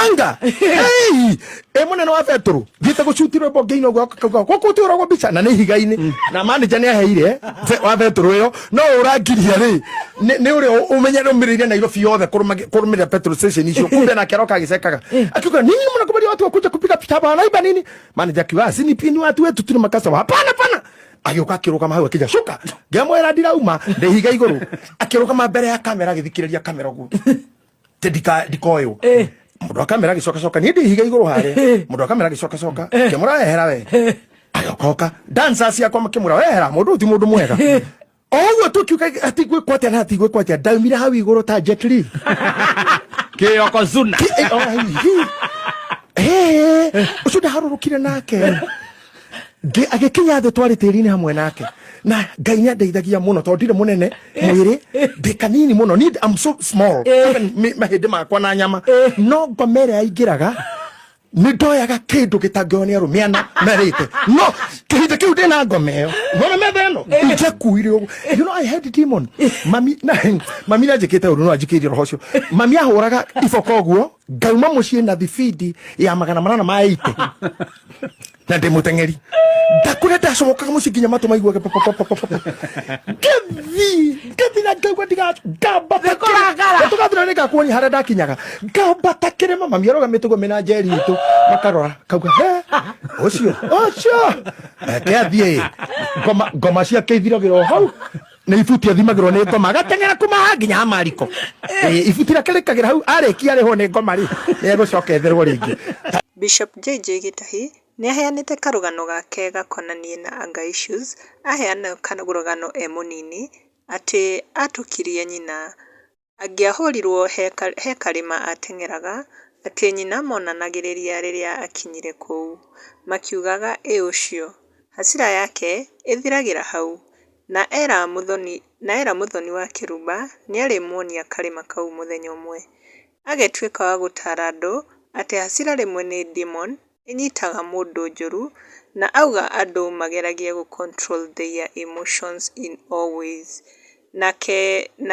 Anga. Hey, emone no Petro. Gita gucutiro bongeino goko turo go bicha na higaini. Na manager ne aheire wa Petro yo. No uragiria ri. Ne uri umenya no miriria na Nairobi yothe kurumira petrol station icio. Kumbe na keroka gisekaga. Akiuga nini mnakubali watu wakuja kupiga pitaba anaiba nini? Manager kiwa sini pini watu wetu tuna makasa. Hapana pana. Agioka kiruka mahawe kija shuka. Ngemwera ndirauma ndehiga iguru. Akiruka mbere ya kamera githikiriria kamera gu. Dikoyo. Mundu wa kamera gicoka ni ndihiga iguru hare. Mundu wa kamera gicoka kemura ehera we. Ayoka dancers yakwa makemura wehera mundu ti mundu mwega. Owo tukiuka ati gwe kwate na ati gwe kwate daumira hawi iguru ta Jet Li. Yokozuna. Ucuda harurukire nake. Agekinya the twari tirini hamwe nake. Na Ngai ni andeithagia muno to ndire munene mwiri ndi kanini muno need I'm so small even mahinde makwa na nyama no ngomere aingiraga ni ndoyaga kindu gitangionea rumiana merite no kihinde kiu ndina ngomeo no methe no ije kuire you know I had demon mami na jikete uru no ajikiri roho cio mami ahuraga ifoko guo ngauma mucie na thifidi ya magana manana ma 80 na ndimutengeri ndakure ndacomokaga mucie nginya matu maiguaga Gathi na ngagwa ndiga ngamba tukathira nika kuoni hara ndakinyaga ngamba takirema mami aroga mitugo mena jeri itu makarora kauga ucio keathie ngoma cia keithiragiro hau na ifuti athimagirwo ni ngoma gatengera kuma nginya mariko ifuti rakelekagira hau arekia riho ni ngoma ri negucoka etherwo ringi. Bishop JJ Gitahi ni aheanite karugano gake gakonanie na anga issues. Aheana karugano munini ati atukirie nyina angiahurirwo he karima atengeraga ati nyina monanagiriria riria akinyire kuu makiugaga ucio hasira yake ithiragira hau na era muthoni wa Kiruba ni arimuonia karima kau muthenya umwe agetwika wa gutara andu ati hasira rimwe ni demon inyitaga mundu njuru na auga andu mageragia gu control their emotions in all ways. Na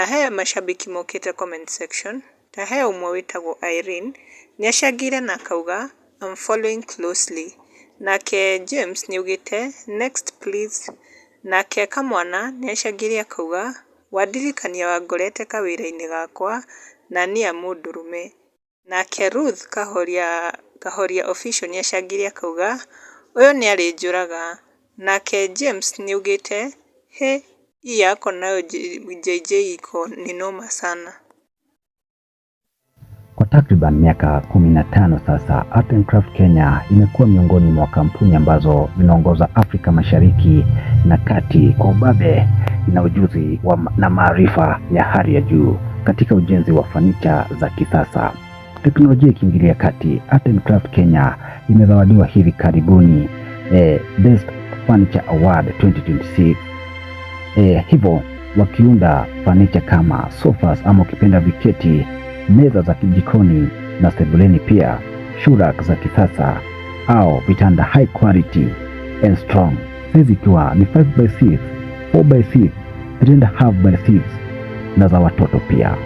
he mashabiki mokite comment section ta he umwe witagwo Irene ni acagire na kauga I'm following closely. Nake James ni ugite next please. Nake Kamwana ni acagire akauga wadirikania wangorete kawira-ini gakwa na nia mundurume. Nake Ruth Kahoria official ni acagire akauga uyo ni ari njuraga. Nake James ni ugite he yako nayo JJ iko ni noma sana. Kwa takriban miaka 15 sasa, Art and Craft Kenya imekuwa miongoni mwa kampuni ambazo zinaongoza Afrika Mashariki na Kati kwa ubabe na ujuzi na maarifa ya hali ya juu katika ujenzi wa fanicha za kisasa. Teknolojia ikiingilia kati, Art and Craft Kenya imezawadiwa hivi karibuni Best Furniture Award 2026. Hivyo wakiunda fanicha kama sofas ama ukipenda viketi, meza za kijikoni na sebuleni, pia shurak za kisasa au vitanda high quality and strong, hizi ikiwa ni 5x6, 4x6, 3.5x6 na za watoto pia.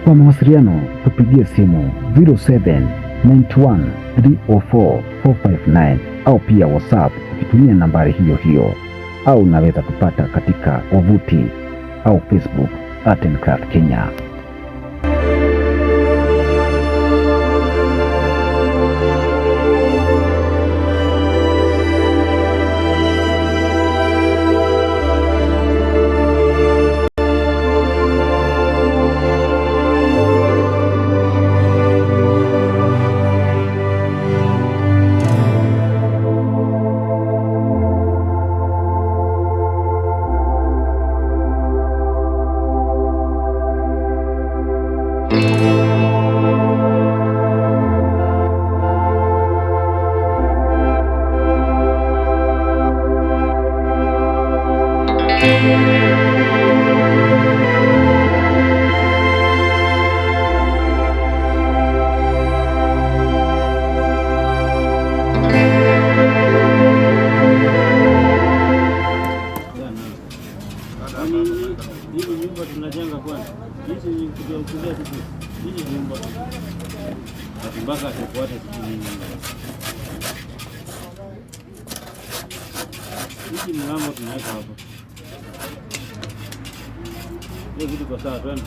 Kwa mawasiliano tupigie simu 0791304459 au pia WhatsApp ukitumia nambari hiyo au unaweza kupata katika wavuti au Facebook Art and Craft Kenya. mpaka atafuata hiki mlango tunaweka hapo. Hiyo kitu kwa sawa, twende.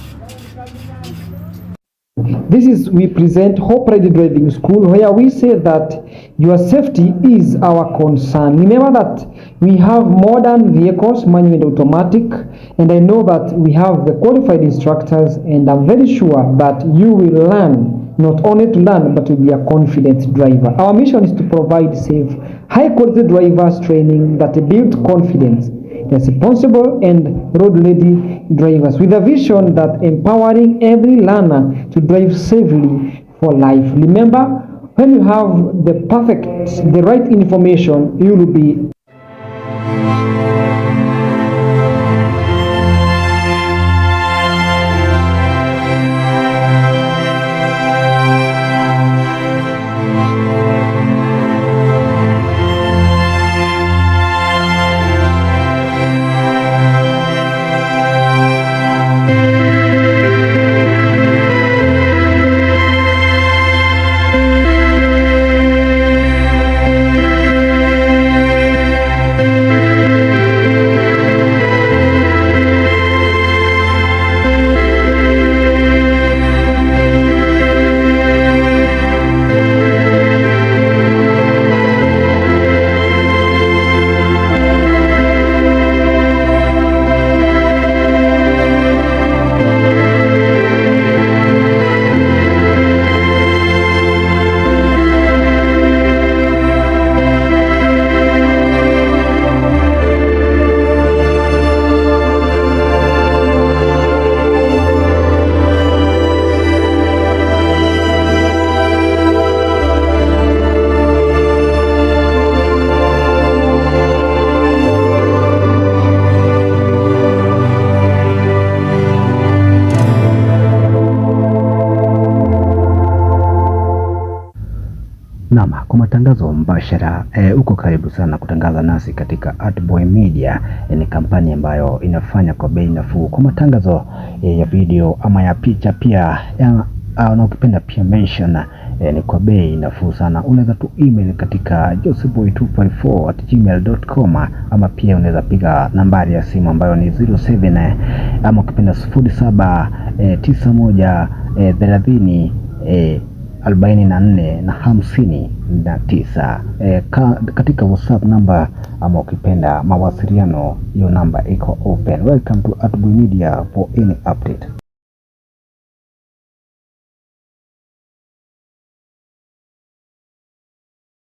This is, we present Hope Ready Driving School, where we say that your safety is our concern. Remember that we have modern vehicles, manual and automatic, and I know that we have the qualified instructors, and I'm very sure that you will learn, not only to learn, but to be a confident driver. Our mission is to provide safe, high-quality drivers training that build confidence, responsible and road-ready drivers, with a vision that empowering every learner to drive safely for life. Remember, when you have the right information, you will be Naam, kwa matangazo mbashara uko karibu sana kutangaza nasi katika Artboy Media. Ni kampani ambayo inafanya kwa bei nafuu kwa matangazo ya video ama ya picha pia na ukipenda pia mention ni kwa bei nafuu sana. Unaweza tu email katika joseboy254@gmail.com ama pia unaweza piga nambari ya simu ambayo ni 07 ama ukipenda 079130 44 na 59 katika WhatsApp namba ama ukipenda mawasiliano, hiyo namba iko open. Welcome to Artboy Media for any update.